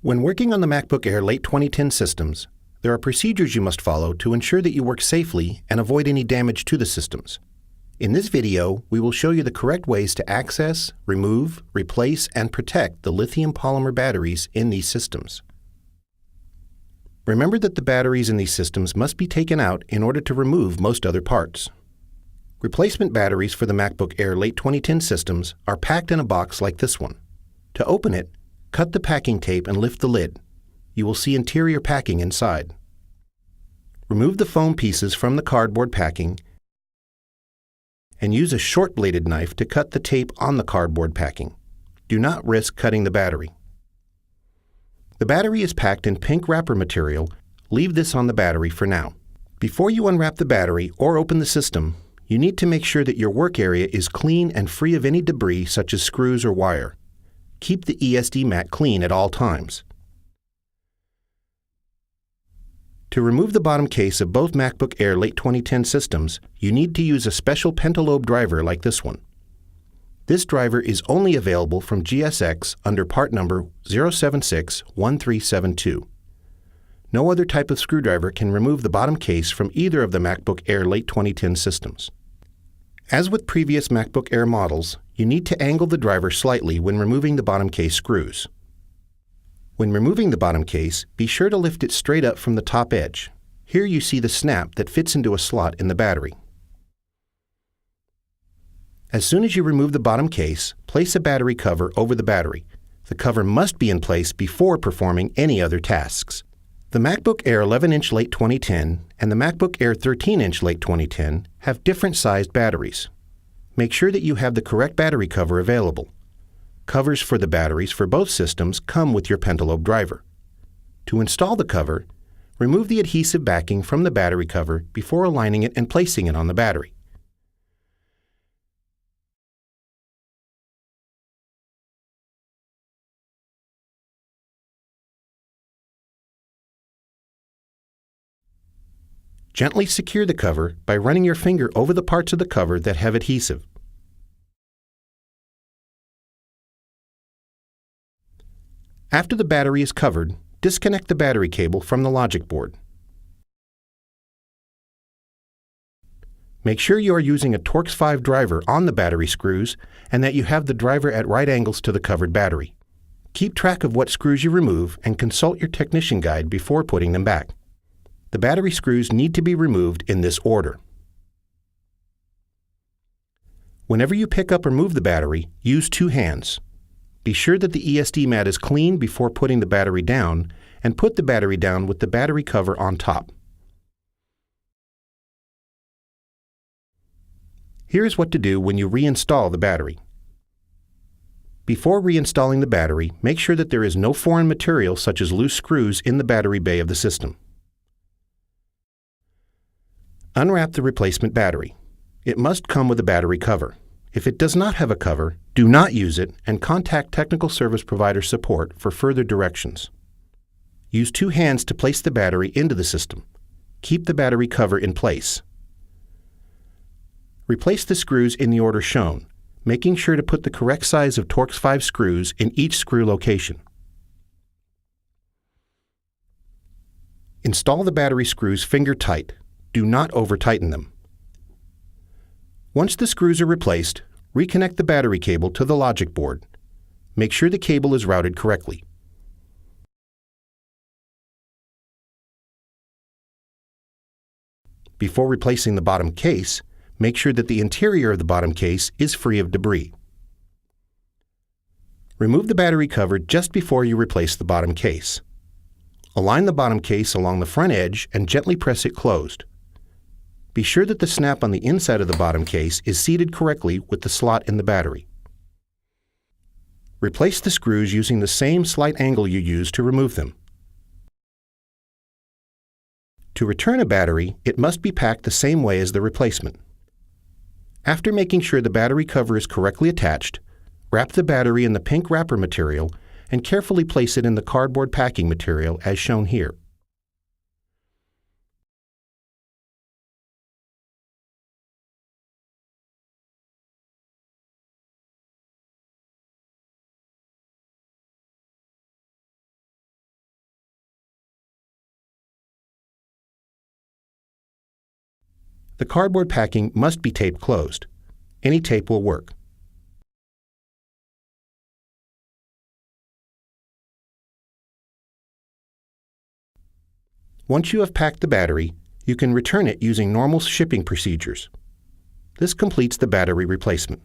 When working on the MacBook Air late 2010 systems, there are procedures you must follow to ensure that you work safely and avoid any damage to the systems. In this video, we will show you the correct ways to access, remove, replace, and protect the lithium polymer batteries in these systems. Remember that the batteries in these systems must be taken out in order to remove most other parts. Replacement batteries for the MacBook Air late 2010 systems are packed in a box like this one. To open it, cut the packing tape and lift the lid. You will see interior packing inside. Remove the foam pieces from the cardboard packing and use a short-bladed knife to cut the tape on the cardboard packing. Do not risk cutting the battery. The battery is packed in pink wrapper material. Leave this on the battery for now. Before you unwrap the battery or open the system, you need to make sure that your work area is clean and free of any debris such as screws or wire. Keep the ESD mat clean at all times. To remove the bottom case of both MacBook Air late 2010 systems, you need to use a special pentalobe driver like this one. This driver is only available from GSX under part number 0761372. No other type of screwdriver can remove the bottom case from either of the MacBook Air late 2010 systems. As with previous MacBook Air models, you need to angle the driver slightly when removing the bottom case screws. When removing the bottom case, be sure to lift it straight up from the top edge. Here you see the snap that fits into a slot in the battery. As soon as you remove the bottom case, place a battery cover over the battery. The cover must be in place before performing any other tasks. The MacBook Air 11-inch late 2010 and the MacBook Air 13-inch late 2010 have different sized batteries. Make sure that you have the correct battery cover available. Covers for the batteries for both systems come with your pentalobe driver. To install the cover, remove the adhesive backing from the battery cover before aligning it and placing it on the battery. Gently secure the cover by running your finger over the parts of the cover that have adhesive. After the battery is covered, disconnect the battery cable from the logic board. Make sure you are using a Torx 5 driver on the battery screws and that you have the driver at right angles to the covered battery. Keep track of what screws you remove and consult your technician guide before putting them back. The battery screws need to be removed in this order. Whenever you pick up or move the battery, use two hands. Be sure that the ESD mat is clean before putting the battery down, and put the battery down with the battery cover on top. Here's what to do when you reinstall the battery. Before reinstalling the battery, make sure that there is no foreign material such as loose screws in the battery bay of the system. Unwrap the replacement battery. It must come with a battery cover. If it does not have a cover, do not use it and contact Technical Service Provider support for further directions. Use two hands to place the battery into the system. Keep the battery cover in place. Replace the screws in the order shown, making sure to put the correct size of Torx 5 screws in each screw location. Install the battery screws finger tight. Do not over-tighten them. Once the screws are replaced, reconnect the battery cable to the logic board. Make sure the cable is routed correctly. Before replacing the bottom case, make sure that the interior of the bottom case is free of debris. Remove the battery cover just before you replace the bottom case. Align the bottom case along the front edge and gently press it closed. Be sure that the snap on the inside of the bottom case is seated correctly with the slot in the battery. Replace the screws using the same slight angle you used to remove them. To return a battery, it must be packed the same way as the replacement. After making sure the battery cover is correctly attached, wrap the battery in the pink wrapper material and carefully place it in the cardboard packing material as shown here. The cardboard packing must be taped closed. Any tape will work. Once you have packed the battery, you can return it using normal shipping procedures. This completes the battery replacement.